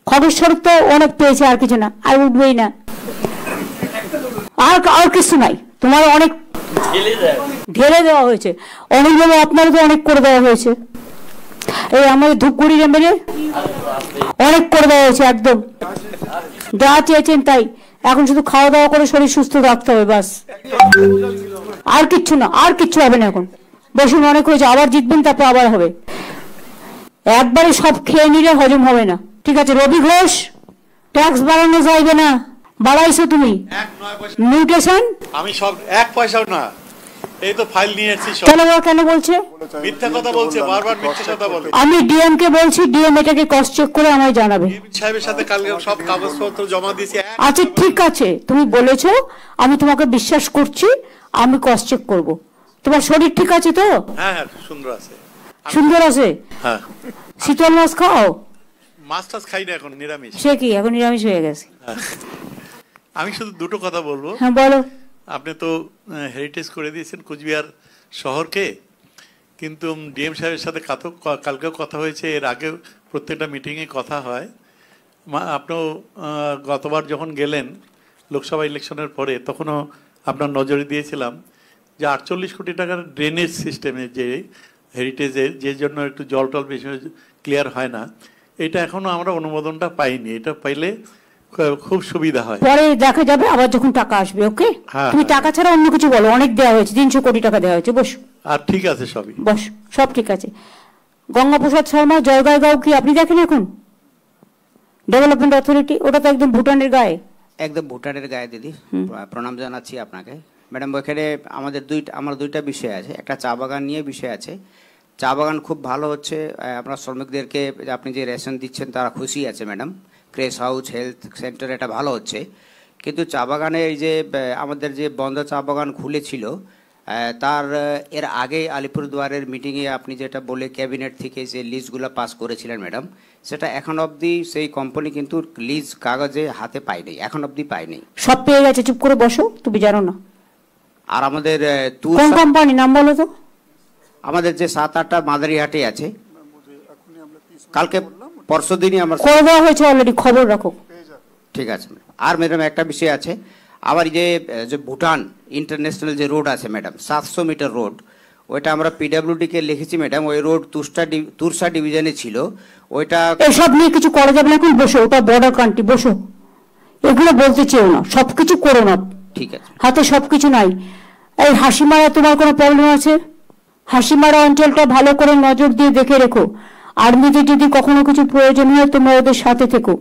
খগেশ্বর তো অনেক পেয়েছে, আর কিছু না, আর উঠবেই না, আর কিছু নাই। তোমার অনেক ঢেলে দেওয়া হয়েছে, অনেকভাবে আপনারও তো অনেক করে দেওয়া হয়েছে। এই আমাদের ধূপগুড়ি এমএলএ অনেক করে দেওয়া হয়েছে, একদম যা চেয়েছেন তাই। এখন শুধু খাওয়া দাওয়া করে শরীর সুস্থ রাখতে হবে, বাস, আর কিচ্ছু না, আর কিচ্ছু হবে না। এখন বসুন, অনেক হয়েছে, আবার জিতবেন, তারপর আবার হবে। একবারে সব খেয়ে নিলে হজম হবে না, ঠিক আছে? রবি ঘোষ, ট্যাক্স বাড়ানো যাইবে না, বাড়াইছো তুমি। মিউটেশন আমি সব 1 পয়সাও না, এই তো ফাইল নিয়ে এসেছি সব। কেন বলছে মিথ্যা কথা বলছে, বারবার মিথ্যা কথা বলে। আমি ডিএম কে বলছি, ডিএম এটাকে ক্রস চেক করে আমায় জানাবে। সাহেবের সাথে কালকে সব কাগজপত্র জমা দিয়েছি। আচ্ছা ঠিক আছে, তুমি বলেছো, আমি তোমাকে বিশ্বাস করছি, আমি ক্রস চেক করব। তোমার শরীর ঠিক আছে তো? হ্যাঁ হ্যাঁ, সুন্দর আছে। সুন্দর আছে? হ্যাঁ। শীতল মাছ খাও? মাছ টাছ খাই না, এখন নিরামিষ। সে কি, এখন নিরামিষ হয়ে গেছে? আমি শুধু দুটো কথা বলবো। হ্যাঁ বলো। আপনি তো হেরিটেজ করে দিয়েছেন কুচবিহার শহরকে, কিন্তু ডিএম সাহেবের সাথে কালকেও কথা হয়েছে, এর আগেও প্রত্যেকটা মিটিংয়ে কথা হয়। আপনিও গতবার যখন গেলেন লোকসভা ইলেকশনের পরে, তখনও আপনার নজরে দিয়েছিলাম যে 48 কোটি টাকার ড্রেনেজ সিস্টেমে, যে হেরিটেজের যে জন্য একটু জল টল বেশি ক্লিয়ার হয় না, এটা এখনও আমরা অনুমোদনটা পাইনি। এটা পাইলে খুব সুবিধা হয়, পরে দেখা যাবে আবার যখন টাকা আসবে। ওকে, তুমি টাকা ছাড়া অন্য কিছু বলো। অনেক দেওয়া হয়েছে, 300 কোটি টাকা দেওয়া হয়েছে। বস। আর ঠিক আছে, সবই বস, সব ঠিক আছে। গঙ্গাপ্রসাদ শর্মা জয়গাঁও কি আপনি দেখেন এখন? ডেভেলপমেন্ট অথরিটি, ওটা তো একদম ভুটানের গায়ে। একদম ভুটানের গায়ে দিদি, প্রণাম জানাচ্ছি আপনাকে ম্যাডাম। ওইখানে আমার দুইটা বিষয় আছে, একটা চা বাগান নিয়ে বিষয় আছে। চা বাগান খুব ভালো হচ্ছে, আপনার শ্রমিকদেরকে আপনি যে রেশন দিচ্ছেন তারা খুশি আছে madam. Craze house, health centre, এটা ভালো হচ্ছে। কিন্তু চা বাগানে এই যে আমাদের যে বন্ধ চা বাগান খুলেছিল, তার এর আগে আলিপুরদুয়ারের মিটিংয়ে আপনি যেটা বলে ক্যাবিনেট থেকে যে লিজগুলো পাস করেছিলেন ম্যাডাম, সেটা এখন অবধি সেই কোম্পানি কিন্তু লিজ কাগজে হাতে পায়নি, এখন অবধি পায়নি। সব পেয়ে গেছে, চুপ করে বসো, তুমি জানো না। আর আমাদের কোন কোম্পানি নাম বলো তো? আমাদের যে 7-8টা মাদারিহাটে আছে, কালকে পরশু দিনই আমার করে দেওয়া হয়েছে অলরেডি, খবর রাখো। ঠিক আছে। আর ম্যাডাম একটা বিষয় আছে, আবার যে ভুটান ইন্টারন্যাশনাল যে রোড আছে ম্যাডাম, 700 মিটার রোড, ওইটা আমরা পিডাব্লিউডি কে লিখেছি ম্যাডাম। ওই রোড তুরসা ডিভিশনে ছিল, ওইটা এসব নিয়ে কিছু করা যাবে না। এখন বসো, ওটা বর্ডার কান্ট্রি, বসো। এগুলো বলতে চেও না, সবকিছু করো না। ঠিক আছে, হাতে সবকিছু নাই। এই হাসিমারা তোমার কোনো প্রবলেম আছে? হাসিমারা অঞ্চলটা ভালো করে নজর দিয়ে দেখে রেখো। আর্মিতে যদি কখনো কিছু প্রয়োজন হয় তোমরা ওদের সাথে থেকো।